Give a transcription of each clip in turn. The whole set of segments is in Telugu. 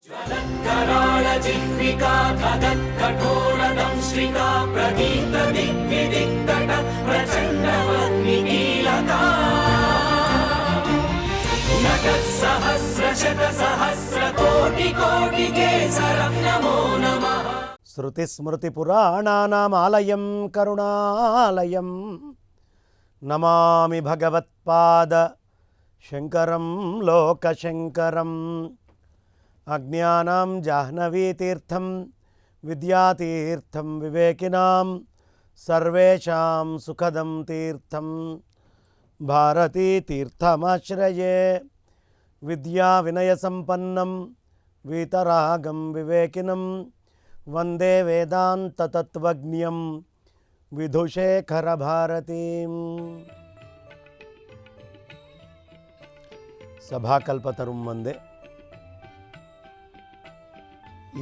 कराळ जिह्विका कठोरदंश्रिका प्रदीप्त दिग्विदिक्तट प्रचण्डवह्निकीलका नटसहस्रशतसहस्रकोटिकोटिकेसर नमो नमः। श्रुतिस्मृतिपुराणानामालयं करुणालयं नमामि भगवत्पाद शङ्करं लोकशङ्करम्। अज्ञानां जाह्नवीतीर्थं विद्यातीर्थं विवेकिनां सर्वेषां सुखदं तीर्थं भारतीतीर्थमाश्रये। विद्याविनयसम्पन्नं वीतरागं विवेकिनं वन्दे वेदान्ततत्त्वज्ञं विधुशेखरभारतीम्। सभाकल्पतरुं वन्दे।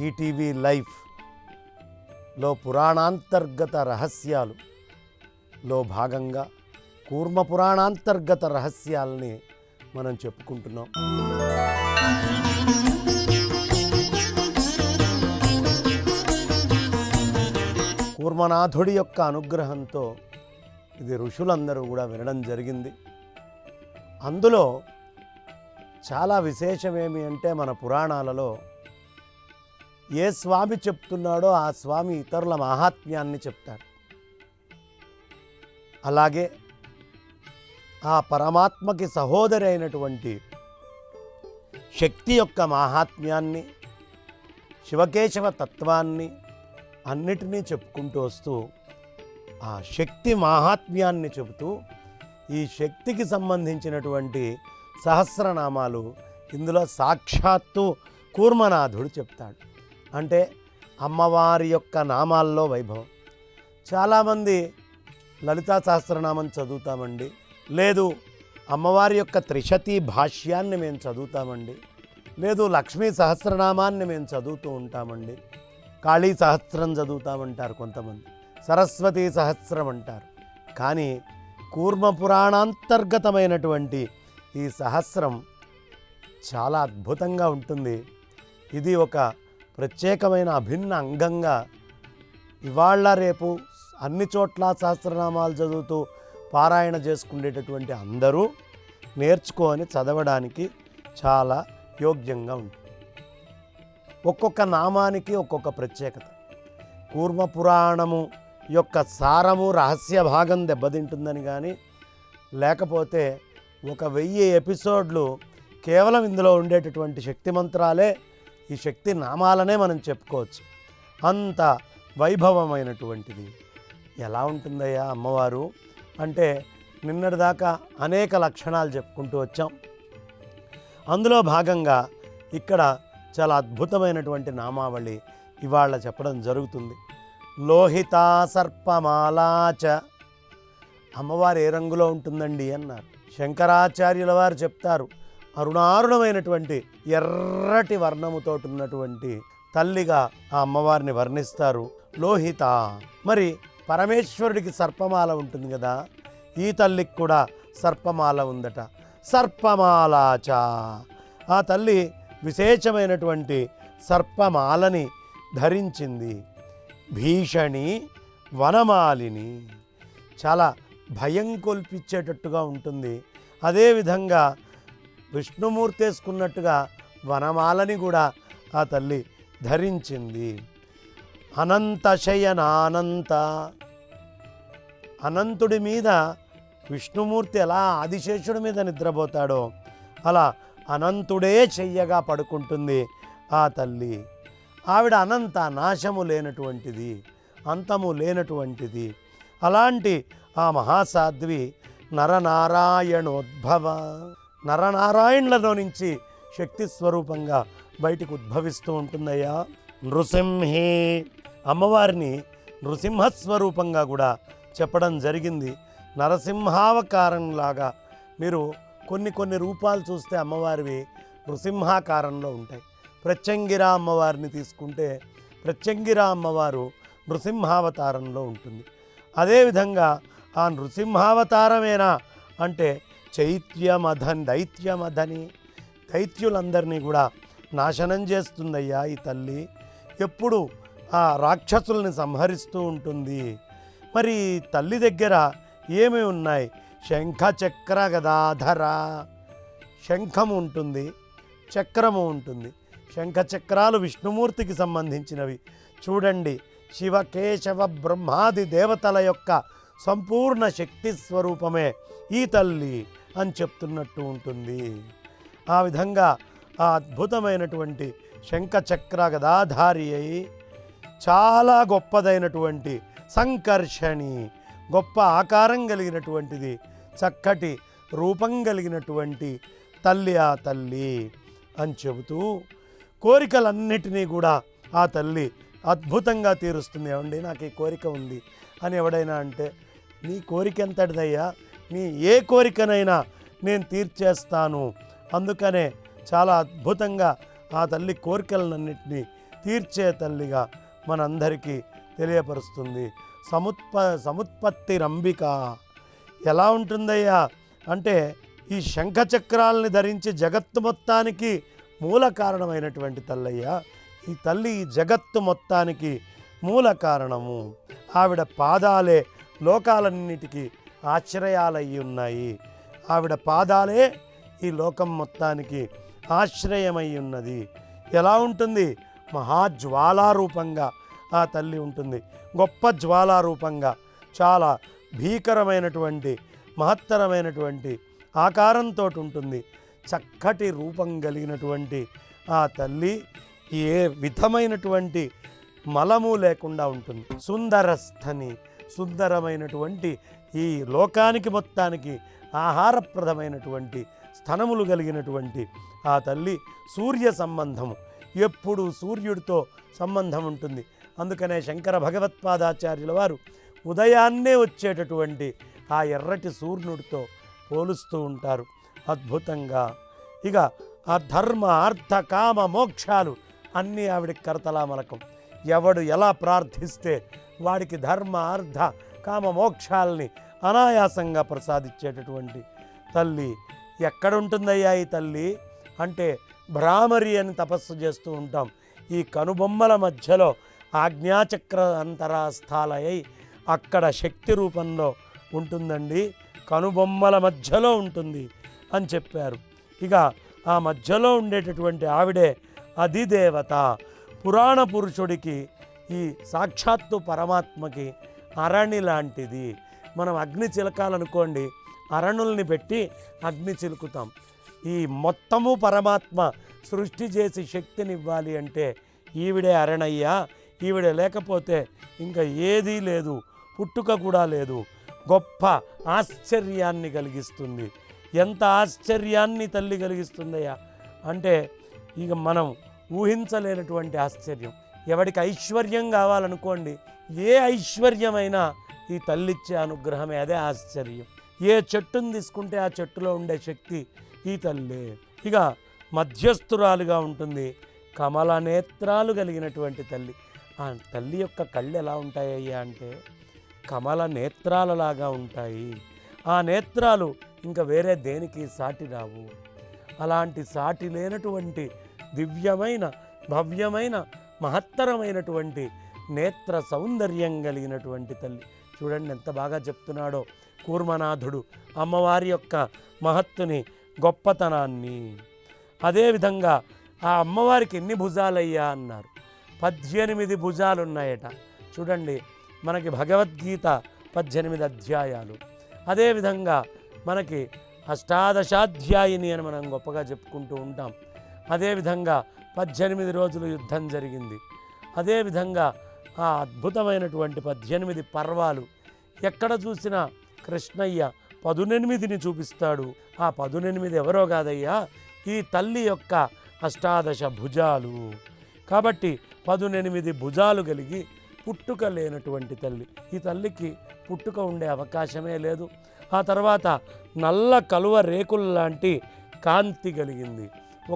ఈటీవీ లైఫ్లో పురాణాంతర్గత రహస్యాలులో భాగంగా కూర్మ పురాణాంతర్గత రహస్యాలని మనం చెప్పుకుంటున్నాం. కూర్మనాథుడి యొక్క అనుగ్రహంతో ఇది ఋషులందరూ కూడా వినడం జరిగింది. అందులో చాలా విశేషమేమి అంటే మన పురాణాలలో ఏ స్వామి చెప్తున్నాడో ఆ స్వామి ఇతరుల మహాత్మ్యాన్ని చెప్తాడు. అలాగే ఆ పరమాత్మకి సహోదరి అయినటువంటి శక్తి యొక్క మహాత్మ్యాన్ని, శివకేశవ తత్వాన్ని అన్నిటినీ చెప్పుకుంటూ వస్తూ ఆ శక్తి మహాత్మ్యాన్ని చెబుతూ ఈ శక్తికి సంబంధించినటువంటి సహస్రనామాలు ఇందులో సాక్షాత్తు కూర్మనాథుడు చెప్తాడు. అంటే అమ్మవారి యొక్క నామాల్లో వైభవం. చాలామంది లలితా సహస్రనామం చదువుతామండి, లేదు అమ్మవారి యొక్క త్రిశతి భాష్యాన్ని మేము చదువుతామండి, లేదు లక్ష్మీ సహస్రనామాన్ని మేము చదువుతూ ఉంటామండి, కాళీ సహస్రం చదువుతామంటారు కొంతమంది, సరస్వతీ సహస్రం అంటారు. కానీ కూర్మ పురాణాంతర్గతమైనటువంటి ఈ సహస్రం చాలా అద్భుతంగా ఉంటుంది. ఇది ఒక ప్రత్యేకమైన అభిన్న అంగంగా ఇవాళ రేపు అన్ని చోట్ల సహస్రనామాలు చదువుతూ పారాయణ చేసుకునేటటువంటి అందరూ నేర్చుకొని చదవడానికి చాలా యోగ్యంగా ఉంటుంది. ఒక్కొక్క నామానికి ఒక్కొక్క ప్రత్యేకత. కూర్మ పురాణము యొక్క సారము రహస్య భాగం దెబ్బతింటుందని కానీ, లేకపోతే 1000 ఎపిసోడ్లు కేవలం ఇందులో ఉండేటటువంటి శక్తి మంత్రాలే, ఈ శక్తి నామాలనే మనం చెప్పుకోవచ్చు. అంత వైభవమైనటువంటిది. ఎలా ఉంటుందయ్యా అమ్మవారు అంటే, నిన్నటిదాకా అనేక లక్షణాలు చెప్పుకుంటూ వచ్చాం. అందులో భాగంగా ఇక్కడ చాలా అద్భుతమైనటువంటి నామావళి ఇవాళ చెప్పడం జరుగుతుంది. లోహితా సర్పమాలాచ. అమ్మవారు ఏ రంగులో ఉంటుందండి అన్నారు. శంకరాచార్యుల వారు చెప్తారు, అరుణారుణమైనటువంటి ఎర్రటి వర్ణముతో ఉన్నటువంటి తల్లిగా ఆ అమ్మవారిని వర్ణిస్తారు. లోహిత. మరి పరమేశ్వరుడికి సర్పమాల ఉంటుంది కదా, ఈ తల్లికి కూడా సర్పమాల ఉందట. సర్పమాలాచ. ఆ తల్లి విశేషమైనటువంటి సర్పమాలని ధరించింది. భీషణి వనమాలిని. చాలా భయం కొల్పించేటట్టుగా ఉంటుంది. అదేవిధంగా విష్ణుమూర్తి వేసుకున్నట్టుగా వనమాలని కూడా ఆ తల్లి ధరించింది. అనంత శయనానంత. అనంతుడి మీద విష్ణుమూర్తి ఎలా ఆదిశేషుడి మీద నిద్రపోతాడో అలా అనంతుడే చెయ్యగా పడుకుంటుంది ఆ తల్లి. ఆవిడ అనంత, నాశము లేనటువంటిది, అంతము లేనటువంటిది. అలాంటి ఆ మహాసాధ్వి నరనారాయణోద్భవ. నరనారాయణులలో నుంచి శక్తి స్వరూపంగా బయటికి ఉద్భవిస్తూ ఉంటుందయ్యా. నృసింహే. అమ్మవారిని నృసింహస్వరూపంగా కూడా చెప్పడం జరిగింది. నరసింహావకారంలాగా మీరు కొన్ని రూపాలు చూస్తే అమ్మవారివి నృసింహాకారంలో ఉంటాయి. ప్రత్యంగిరా అమ్మవారిని తీసుకుంటే ప్రత్యంగిరా అమ్మవారు నృసింహావతారంలో ఉంటుంది. అదేవిధంగా ఆ నృసింహావతారమేనా అంటే దైత్యమధని దైత్యులందరినీ కూడా నాశనం చేస్తుందయ్యా ఈ తల్లి. ఎప్పుడు ఆ రాక్షసుల్ని సంహరిస్తూ ఉంటుంది. మరి తల్లి దగ్గర ఏమి ఉన్నాయి? శంఖ చక్ర గదాధర. శంఖము ఉంటుంది, చక్రము ఉంటుంది. శంఖ చక్రాలు విష్ణుమూర్తికి సంబంధించినవి. చూడండి, శివ కేశవ బ్రహ్మాది దేవతల యొక్క సంపూర్ణ శక్తి స్వరూపమే ఈ తల్లి అని చెప్తున్నట్టు ఉంటుంది. ఆ విధంగా ఆ అద్భుతమైనటువంటి శంఖచక్ర గదాధారి అయి చాలా గొప్పదైనటువంటి సంకర్షణి, గొప్ప ఆకారం కలిగినటువంటిది, చక్కటి రూపం కలిగినటువంటి తల్లి ఆ తల్లి అని చెబుతూ కోరికలన్నిటినీ కూడా ఆ తల్లి అద్భుతంగా తీరుస్తుంది. ఏమండి, నాకు ఈ కోరిక ఉంది అని ఎవడైనా అంటే, నీ కోరిక ఎంతటిదయ్యా, నీ ఏ కోరికనైనా నేను తీర్చేస్తాను. అందుకనే చాలా అద్భుతంగా ఆ తల్లి కోరికలన్నింటినీ తీర్చే తల్లిగా మనందరికీ తెలియపరుస్తుంది. సముత్పత్తి రంబిక. ఎలా ఉంటుందయ్యా అంటే, ఈ శంఖచక్రాలని ధరించి జగత్తు మొత్తానికి మూల కారణమైనటువంటి తల్లయ్యా. ఈ తల్లి ఈ జగత్తు మొత్తానికి మూల కారణము. ఆవిడ పాదాలే లోకాలన్నిటికీ ఆశ్రయాలయ్యి ఉన్నాయి. ఆవిడ పాదాలే ఈ లోకం మొత్తానికి ఆశ్రయమై ఉన్నది. ఎలా ఉంటుంది? మహాజ్వాలారూపంగా ఆ తల్లి ఉంటుంది. గొప్ప జ్వాలారూపంగా, చాలా భీకరమైనటువంటి మహత్తరమైనటువంటి ఆకారంతో ఉంటుంది. చక్కటి రూపం కలిగినటువంటి ఆ తల్లి ఏ విధమైనటువంటి మలము లేకుండా ఉంటుంది. సుందరస్థని, సుందరమైనటువంటి ఈ లోకానికి మొత్తానికి ఆహారప్రదమైనటువంటి స్థనములు కలిగినటువంటి ఆ తల్లి సూర్య సంబంధము, ఎప్పుడు సూర్యుడితో సంబంధం ఉంటుంది. అందుకనే శంకర భగవత్పాదాచార్యుల వారు ఉదయాన్నే వచ్చేటటువంటి ఆ ఎర్రటి సూర్యుడితో పోలుస్తూ ఉంటారు అద్భుతంగా. ఇక ఆ ధర్మ అర్థ కామ మోక్షాలు అన్నీ ఆవిడికి కరతలామలకం. ఎవడు ఎలా ప్రార్థిస్తే వాడికి ధర్మ అర్థ కామ మోక్షాలని అనాయాసంగా ప్రసాదించేటటువంటి తల్లి. ఎక్కడుంటుందయ్యా ఈ తల్లి అంటే, భ్రామరి అని తపస్సు చేస్తూ ఉంటాం. ఈ కనుబొమ్మల మధ్యలో ఆజ్ఞాచక్ర అంతరాస్థాలయ్యి అక్కడ శక్తి రూపంలో ఉంటుందండి. కనుబొమ్మల మధ్యలో ఉంటుంది అని చెప్పారు. ఇక ఆ మధ్యలో ఉండేటటువంటి ఆవిడే అధిదేవత. పురాణ పురుషుడికి, ఈ సాక్షాత్తు పరమాత్మకి అరణి లాంటిది. మనం అగ్ని చిలకాలనుకోండి, అరణుల్ని పెట్టి అగ్ని చిలుకుతాం. ఈ మొత్తము పరమాత్మ సృష్టి చేసి శక్తినివ్వాలి అంటే ఈవిడే అరణయ్యా. ఈవిడే లేకపోతే ఇంకా ఏదీ లేదు, పుట్టుక కూడా లేదు. గొప్ప ఆశ్చర్యాన్ని కలిగిస్తుంది. ఎంత ఆశ్చర్యాన్ని తల్లి కలిగిస్తుందయ్యా అంటే, ఇక మనం ఊహించలేనటువంటి ఆశ్చర్యం. ఎవడికి ఐశ్వర్యం కావాలనుకోండి, ఏ ఐశ్వర్యమైనా ఈ తల్లిచ్చే అనుగ్రహమే, అదే ఆశ్చర్యం. ఏ చెట్టును తీసుకుంటే ఆ చెట్టులో ఉండే శక్తి ఈ తల్లే. ఇక మధ్యస్థురాలుగా ఉంటుంది, కమల నేత్రాలు కలిగినటువంటి తల్లి. ఆ తల్లి యొక్క కళ్ళు ఎలా ఉంటాయ్యా అంటే, కమల నేత్రాలలాగా ఉంటాయి. ఆ నేత్రాలు ఇంకా వేరే దేనికి సాటి రావు. అలాంటి సాటి లేనటువంటి దివ్యమైన భవ్యమైన మహత్తరమైనటువంటి నేత్ర సౌందర్యం కలిగినటువంటి తల్లి. చూడండి ఎంత బాగా చెప్తున్నాడో కూర్మనాథుడు అమ్మవారి యొక్క మహత్తుని, గొప్పతనాన్ని. అదేవిధంగా ఆ అమ్మవారికి ఎన్ని భుజాలయ్యా అన్నారు? 18 భుజాలు ఉన్నాయట. చూడండి, మనకి భగవద్గీత 18 అధ్యాయాలు. అదేవిధంగా మనకి అష్టాదశాధ్యాయిని అని మనం గొప్పగా చెప్పుకుంటూ ఉంటాం. అదేవిధంగా 18 రోజులు యుద్ధం జరిగింది. అదేవిధంగా ఆ అద్భుతమైనటువంటి 18 పర్వాలు. ఎక్కడ చూసినా కృష్ణయ్య 18ని చూపిస్తాడు. ఆ 18 ఎవరో కాదయ్యా, ఈ తల్లి యొక్క అష్టాదశ భుజాలు. కాబట్టి 18 భుజాలు కలిగి పుట్టుక లేనటువంటి తల్లి. ఈ తల్లికి పుట్టుక ఉండే అవకాశమే లేదు. ఆ తర్వాత నల్ల కలువ రేకుల్లాంటి కాంతి కలిగింది.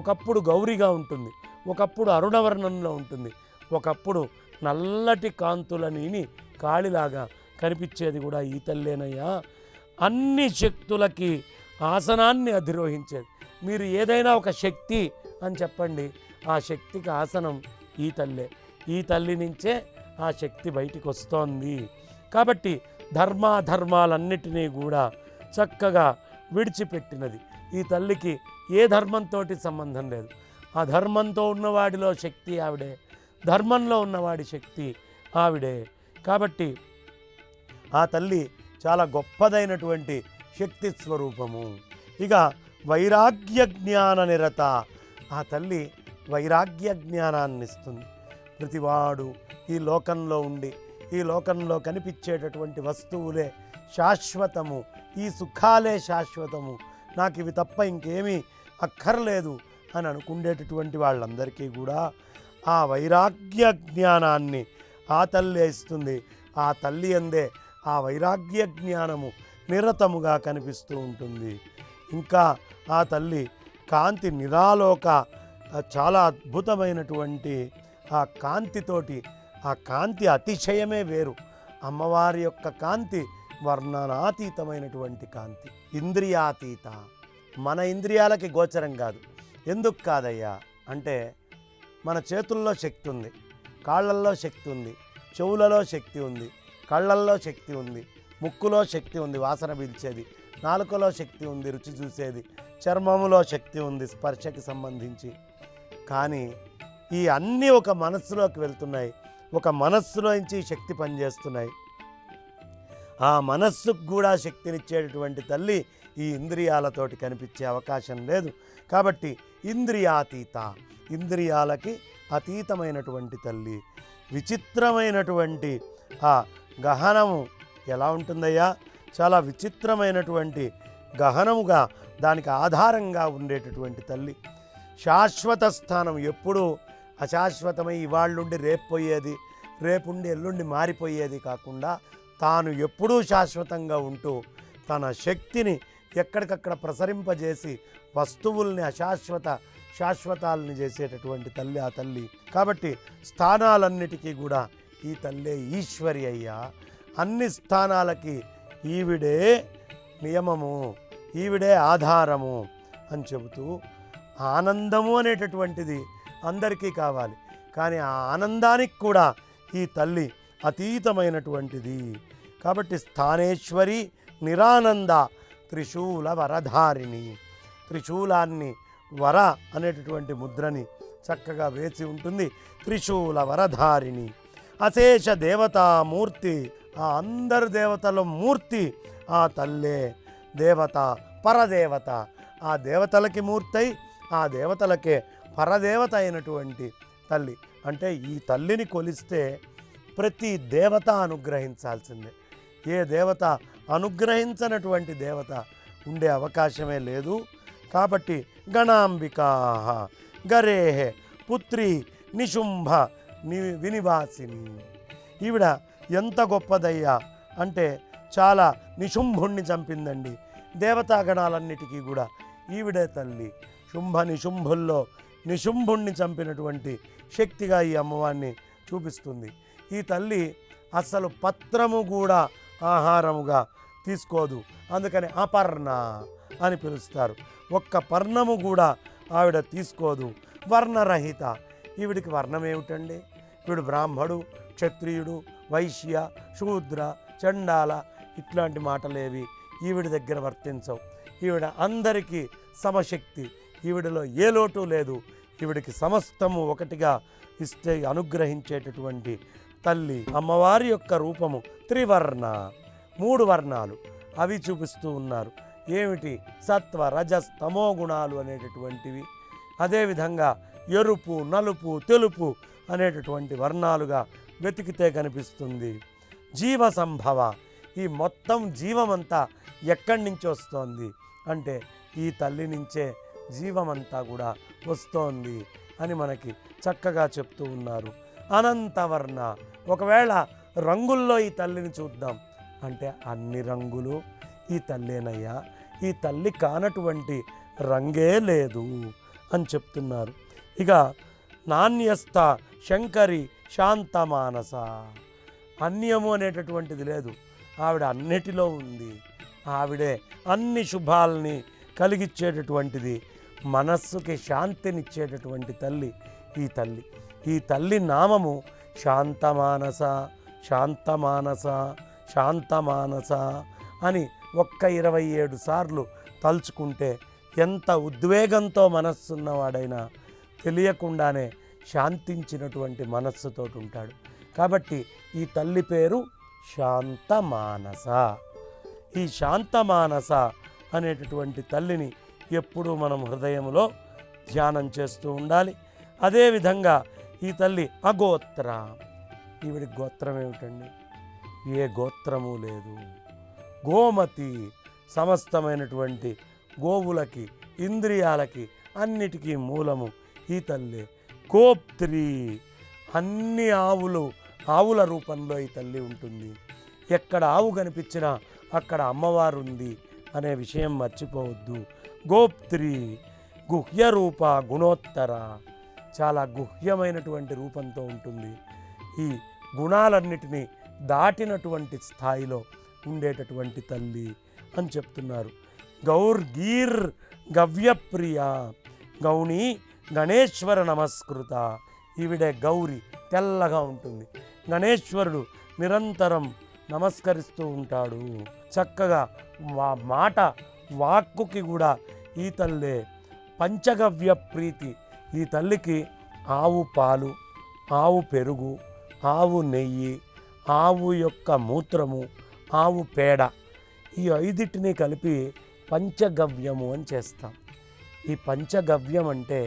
ఒకప్పుడు గౌరిగా ఉంటుంది, ఒకప్పుడు అరుణవర్ణంలో ఉంటుంది, ఒకప్పుడు నల్లటి కాంతులని కాళిలాగా కనిపించేది కూడా ఈ తల్లేనయ్యా. అన్ని శక్తులకి ఆసనాన్ని అధిరోహించేది. మీరు ఏదైనా ఒక శక్తి అని చెప్పండి, ఆ శక్తికి ఆసనం ఈ తల్లే. ఈ తల్లి నుంచే ఆ శక్తి బయటికి వస్తోంది. కాబట్టి ధర్మాధర్మాలన్నిటినీ కూడా చక్కగా విడిచిపెట్టినది ఈ తల్లికి. ఏ ధర్మంతో సంబంధం లేదు. ఆ ధర్మంతో ఉన్నవాడిలో శక్తి ఆవిడే, ధర్మంలో ఉన్నవాడి శక్తి ఆవిడే. కాబట్టి ఆ తల్లి చాలా గొప్పదైనటువంటి శక్తి స్వరూపము. ఇక వైరాగ్య జ్ఞాన నిరత. ఆ తల్లి వైరాగ్య జ్ఞానాన్ని ఇస్తుంది. ప్రతివాడు ఈ లోకంలో ఉండి ఈ లోకంలో కనిపించేటటువంటి వస్తువులే శాశ్వతము, ఈ సుఖాలే శాశ్వతము, నాకు ఇవి తప్ప ఇంకేమీ అక్కర్లేదు అని అనుకునేటటువంటి వాళ్ళందరికీ కూడా ఆ వైరాగ్య జ్ఞానాన్ని ఆ తల్లి ఇస్తుంది. ఆ తల్లి అందే ఆ వైరాగ్య జ్ఞానము నిరతముగా కనిపిస్తూ ఉంటుంది. ఇంకా ఆ తల్లి కాంతి నిరాలోక, చాలా అద్భుతమైనటువంటి ఆ కాంతితోటి, ఆ కాంతి అతిశయమే వేరు. అమ్మవారి యొక్క కాంతి వర్ణనాతీతమైనటువంటి కాంతి, ఇంద్రియాతీత. మన ఇంద్రియాలకి గోచరం కాదు. ఎందుకు కాదయ్యా అంటే, మన చేతుల్లో శక్తి ఉంది, కాళ్ళల్లో శక్తి ఉంది, చెవులలో శక్తి ఉంది, కళ్ళల్లో శక్తి ఉంది, ముక్కులో శక్తి ఉంది వాసన పీల్చేది, నాలుకలో శక్తి ఉంది రుచి చూసేది, చర్మములో శక్తి ఉంది స్పర్శకి సంబంధించి. కానీ ఈ అన్నీ ఒక మనస్సులోకి వెళ్తున్నాయి, ఒక మనస్సులో నుంచి శక్తి పనిచేస్తున్నాయి. ఆ మనస్సుకు కూడా శక్తినిచ్చేటటువంటి తల్లి ఈ ఇంద్రియాలతోటి కనిపించే అవకాశం లేదు. కాబట్టి ఇంద్రియాతీత, ఇంద్రియాలకి అతీతమైనటువంటి తల్లి. విచిత్రమైనటువంటి ఆ గహనము ఎలా ఉంటుందయ్యా? చాలా విచిత్రమైనటువంటి గహనముగా, దానికి ఆధారంగా ఉండేటటువంటి తల్లి. శాశ్వత స్థానం, ఎప్పుడూ అశాశ్వతమై ఇవాళ్ళుండి రేపు పోయేది, రేపుండి ఎల్లుండి మారిపోయేది కాకుండా తాను ఎప్పుడూ శాశ్వతంగా ఉంటూ తన శక్తిని ఎక్కడికక్కడ ప్రసరింపజేసి వస్తువుల్ని శాశ్వతాలని చేసేటటువంటి తల్లి ఆ తల్లి. కాబట్టి స్థానాలన్నిటికీ కూడా ఈ తల్లే ఈశ్వరి అయ్యా. అన్ని స్థానాలకి ఈవిడే నియమము, ఈవిడే ఆధారము అని చెబుతూ, ఆనందము అనేటటువంటిది అందరికీ కావాలి, కానీ ఆ ఆనందానికి కూడా ఈ తల్లి అతీతమైనటువంటిది. కాబట్టి స్థానేశ్వరి నిరానంద త్రిశూల వరధారిణి. త్రిశూలాన్ని వర అనేటటువంటి ముద్రని చక్కగా వేసి ఉంటుంది. త్రిశూల వరధారిణి, అశేష దేవతామూర్తి. ఆ అందరు దేవతల మూర్తి ఆ తల్లే. దేవత, పరదేవత. ఆ దేవతలకి మూర్తై ఆ దేవతలకే పరదేవత అయినటువంటి తల్లి. అంటే ఈ తల్లిని కొలిస్తే ప్రతి దేవత అనుగ్రహించాల్సిందే. ఏ దేవత అనుగ్రహించనటువంటి దేవత ఉండే అవకాశమే లేదు. కాబట్టి గణాంబికా గరేహే పుత్రి నిశుంభ వినివాసిని. ఈవిడ ఎంత గొప్పదయ్యా అంటే, చాలా నిశుంభుణ్ణి చంపిందండి. దేవతాగణాలన్నిటికీ కూడా ఈవిడే తల్లి. శుంభ నిశుంభుల్లో నిశుంభుణ్ణి చంపినటువంటి శక్తిగా ఈ అమ్మవారిని చూపిస్తుంది. ఈ తల్లి అసలు పత్రము కూడా ఆహారముగా తీసుకోదు, అందుకని అపర్ణ అని పిలుస్తారు. ఒక్క పర్ణము కూడా ఆవిడ తీసుకోదు. వర్ణరహిత. ఈవిడికి వర్ణం ఏమిటండి? ఈవిడు బ్రాహ్మడు, క్షత్రియుడు, వైశ్య, శూద్ర, చండాల ఇట్లాంటి మాటలేవి ఈవిడి దగ్గర వర్తించవు. ఈవిడ అందరికీ సమశక్తి. ఈవిడలో ఏ లోటు లేదు. ఈవిడికి సమస్తము ఒకటిగా ఇస్తే అనుగ్రహించేటటువంటి తల్లి. అమ్మవారి యొక్క రూపము త్రివర్ణ, 3 వర్ణాలు అవి చూపిస్తూ ఉన్నారు. ఏమిటి? సత్వ, రజస్, తమో గుణాలు అనేటటువంటివి. అదేవిధంగా ఎరుపు, నలుపు, తెలుపు అనేటటువంటి వర్ణాలుగా వెతికితే కనిపిస్తుంది. జీవ సంభవ. ఈ మొత్తం జీవమంతా ఎక్కడి నుంచి వస్తోంది అంటే ఈ తల్లి నుంచే జీవమంతా కూడా వస్తోంది అని మనకి చక్కగా చెప్తూ ఉన్నారు. అనంతవర్ణ. ఒకవేళ రంగుల్లో ఈ తల్లిని చూద్దాం అంటే అన్ని రంగులు ఈ తల్లేనయ్యా. ఈ తల్లి కానటువంటి రంగే లేదు అని చెప్తున్నారు. ఇక నాణ్యస్థ శంకరి శాంతమానస. అన్యము అనేటటువంటిది లేదు. ఆవిడ అన్నిటిలో ఉంది. ఆవిడే అన్ని శుభాలని కలిగిచ్చేటటువంటిది. మనస్సుకి శాంతినిచ్చేటటువంటి తల్లి ఈ తల్లి. ఈ తల్లి నామము శాంతమానస, శాంతమానస, శాంతమానస అని 27 సార్లు తలుచుకుంటే ఎంత ఉద్వేగంతో మనస్సున్నవాడైనా తెలియకుండానే శాంతించినటువంటి మనస్సుతో ఉంటాడు. కాబట్టి ఈ తల్లి పేరు శాంతమానస. ఈ శాంతమానస అనేటటువంటి తల్లిని ఎప్పుడూ మనం హృదయంలో ధ్యానం చేస్తూ ఉండాలి. అదేవిధంగా ఈ తల్లి అగోత్ర. ఈవిడి గోత్రం ఏమిటండి? ఏ గోత్రము లేదు. గోమతి, సమస్తమైనటువంటి గోవులకి, ఇంద్రియాలకి అన్నిటికీ మూలము ఈ తల్లి. గోప్త్రి, అన్ని ఆవుల రూపంలో ఈ తల్లి ఉంటుంది. ఎక్కడ ఆవు కనిపించినా అక్కడ అమ్మవారు ఉంది అనే విషయం మర్చిపోవద్దు. గోప్త్రి, గుహ్య రూప, గుణోత్తర, చాలా గుహ్యమైనటువంటి రూపంతో ఉంటుంది. ఈ గుణాలన్నిటినీ దాటినటువంటి స్థాయిలో ఉండేటటువంటి తల్లి అని చెప్తున్నారు. గౌర్గీర్ గవ్యప్రియ, గౌణి గణేశ్వర నమస్కృత. ఈవిడే గౌరి, తెల్లగా ఉంటుంది. గణేశ్వరుడు నిరంతరం నమస్కరిస్తూ ఉంటాడు. చక్కగా మాట వాక్కుకి కూడా ఈ తల్లే. పంచగవ్య ప్రీతి, ఈ తల్లికి ఆవు పాలు, ఆవు పెరుగు, ఆవు నెయ్యి, ఆవు యొక్క మూత్రము, ఆవు పేడ, ఈ 5టిని కలిపి పంచగవ్యము అని చేస్తాం. ఈ పంచగవ్యం అంటే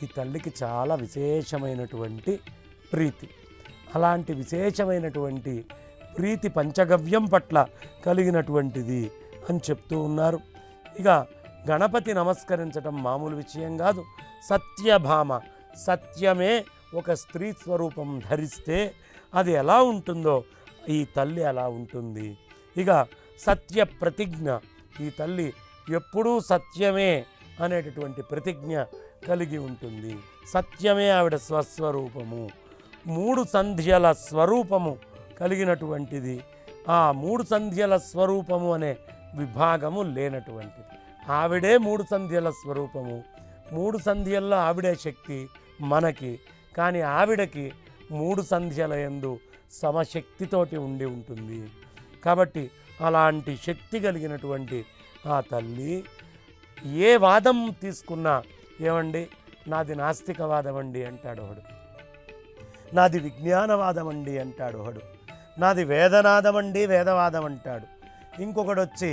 ఈ తల్లికి చాలా విశేషమైనటువంటి ప్రీతి. అలాంటి విశేషమైనటువంటి ప్రీతి పంచగవ్యం పట్ల కలిగినటువంటిది అని చెప్తూ ఉన్నారు. ఇక గణపతి నమస్కరించడం మామూలు విషయం కాదు. సత్యభామ, సత్యమే ఒక స్త్రీ స్వరూపం ధరిస్తే అది ఎలా ఉంటుందో ఈ తల్లి అలా ఉంటుంది. ఇక సత్య ప్రతిజ్ఞ, ఈ తల్లి ఎప్పుడూ సత్యమే అనేటటువంటి ప్రతిజ్ఞ కలిగి ఉంటుంది. సత్యమే ఆవిడ స్వస్వరూపము. 3 సంధ్యల స్వరూపము కలిగినటువంటిది. ఆ 3 సంధ్యల స్వరూపము అనే విభాగము లేనటువంటిది. ఆవిడే 3 సంధ్యల స్వరూపము. 3 సంధ్యల్లో ఆవిడే శక్తి మనకి. కానీ ఆవిడకి 3 సంధ్యల యందు సమశక్తితోటి ఉండి ఉంటుంది. కాబట్టి అలాంటి శక్తి కలిగినటువంటి ఆ తల్లి ఏ వాదం తీసుకున్నా, ఏమండి నాది నాస్తికవాదం అండి అంటాడు ఒకడు, నాది విజ్ఞానవాదం అండి అంటాడు ఒకడు, నాది వేదనాదం అండి వేదవాదం అంటాడు, ఇంకొకడు వచ్చి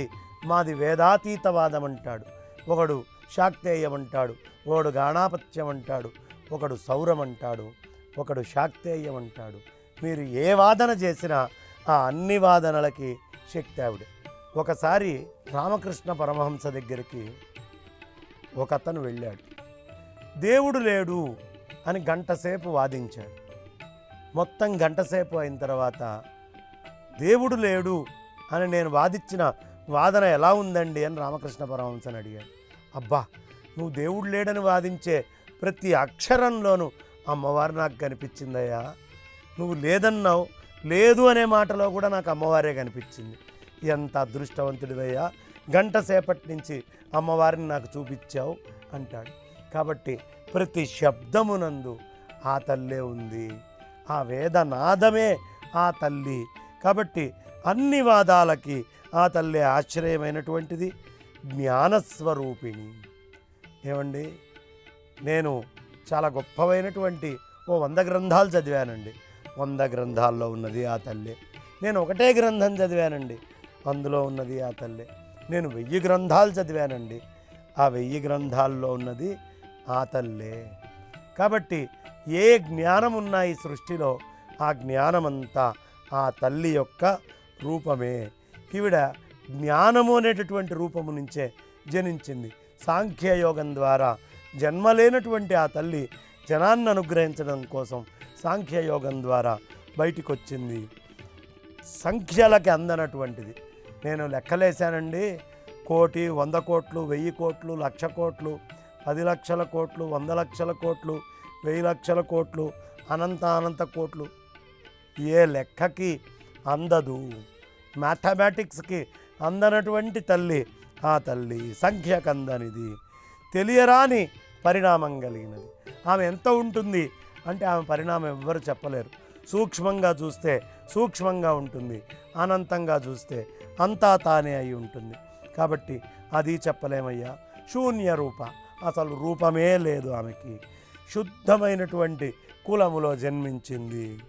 మాది వేదాతీతవాదం అంటాడు, ఒకడు శాక్తేయం అంటాడు, ఒకడు గాణాపత్యం అంటాడు, ఒకడు సౌరం అంటాడు, ఒకడు శాక్తేయం అంటాడు. మీరు ఏ వాదన చేసినా ఆ అన్ని వాదనలకి శక్తి ఆవిడే. ఒకసారి రామకృష్ణ పరమహంస దగ్గరికి ఒక అతను వెళ్ళాడు. దేవుడు లేడు అని గంటసేపు వాదించాడు. మొత్తం గంటసేపు అయిన తర్వాత దేవుడు లేడు అని నేను వాదించిన వాదన ఎలా ఉందండి అని రామకృష్ణ పరమహంసని అడిగాడు. అబ్బా, నువ్వు దేవుడు లేడని వాదించే ప్రతి అక్షరంలోనూ అమ్మవారు నాకు కనిపించిందయ్యా. నువ్వు లేదన్నావు, లేదు అనే మాటలో కూడా నాకు అమ్మవారే కనిపించింది. ఎంత అదృష్టవంతుడివయ్యా, గంట సేపటి నుంచి అమ్మవారిని నాకు చూపించావు అంటాడు. కాబట్టి ప్రతి శబ్దమునందు ఆ తల్లే ఉంది. ఆ వేదనాదమే ఆ తల్లి. కాబట్టి అన్ని వాదాలకి ఆ తల్లే ఆశ్రయమైనటువంటిది. జ్ఞానస్వరూపిణి. ఏమండి, నేను చాలా గొప్పవైనటువంటి 100 గ్రంథాలు చదివానండి. 100 గ్రంథాల్లో ఉన్నది ఆ తల్లే. నేను ఒకటే గ్రంథం చదివానండి, అందులో ఉన్నది ఆ తల్లే. నేను 1000 గ్రంథాలు చదివానండి, ఆ 1000 గ్రంథాల్లో ఉన్నది ఆ తల్లే. కాబట్టి ఏ జ్ఞానం ఉన్నా ఈ సృష్టిలో ఆ జ్ఞానమంతా ఆ తల్లి యొక్క రూపమే. ఈవిడ జ్ఞానము అనేటటువంటి రూపము నుంచే జనించింది. సాంఖ్యయోగం ద్వారా జన్మలేనటువంటి ఆ తల్లి జనాన్ని అనుగ్రహించడం కోసం సాంఖ్యయోగం ద్వారా బయటికి వచ్చింది. సంఖ్యలకి అందనటువంటిది. నేను లెక్కలేశానండి, 1 కోటి, 100 కోట్లు, 1000 కోట్లు, 1,00,000 కోట్లు, 10 లక్షల కోట్లు, 100 లక్షల కోట్లు, 1000 లక్షల కోట్లు, అనంత కోట్లు. ఏ లెక్కకి అందదు, మ్యాథమెటిక్స్కి అందనటువంటి తల్లి ఆ తల్లి. సంఖ్యకు అందనిది. తెలియరాని పరిణామం కలిగినది. ఆమె ఎంత ఉంటుంది అంటే ఆమె పరిణామం ఎవ్వరు చెప్పలేరు. సూక్ష్మంగా చూస్తే సూక్ష్మంగా ఉంటుంది, అనంతంగా చూస్తే అంతా తానే అయి ఉంటుంది. కాబట్టి అది చెప్పలేమయ్యా. శూన్య రూప, అసలు రూపమే లేదు ఆమెకి. శుద్ధమైనటువంటి కులములో జన్మించింది.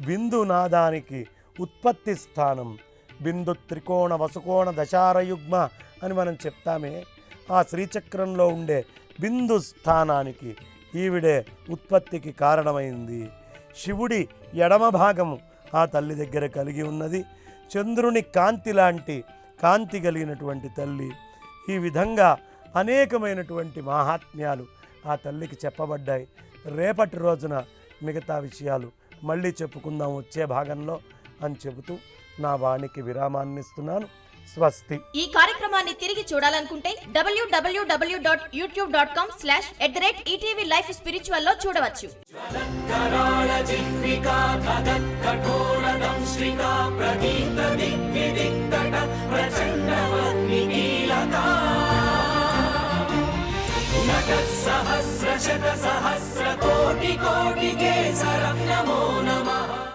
బిందు నాదానికి ఉత్పత్తి స్థానం. బిందు త్రికోణ వసుకోణ దశారయుగ్మ అని మనం చెప్తామే, ఆ శ్రీచక్రంలో ఉండే బిందు స్థానానికి ఈవిడే ఉత్పత్తికి కారణమైంది. శివుడి ఎడమ భాగము ఆ తల్లి దగ్గర కలిగి ఉన్నది. చంద్రుని కాంతి లాంటి కాంతి కలిగినటువంటి తల్లి. ఈ విధంగా అనేకమైనటువంటి మహాత్మ్యాలు ఆ తల్లికి చెప్పబడ్డాయి. రేపటి రోజున మిగతా విషయాలు మళ్ళీ చెప్పుకుందాం వచ్చే భాగంలో అని చెబుతూ నా వాణికి విరామాన్ని ఇస్తున్నాను. స్వస్తి. ఈ కార్యక్రమాన్ని తిరిగి చూడాలనుకుంటే www.youtube.com/@ETV Life Spiritual లో చూడవచ్చు. कराळ जिह्विका कठोरदंश्रिका प्रदीप्त दिग्विदिक्तट प्रचण्डमग्निकीलका नटः सहस्रशत सहस्रकोटि कोटि केसरं नमो नमः.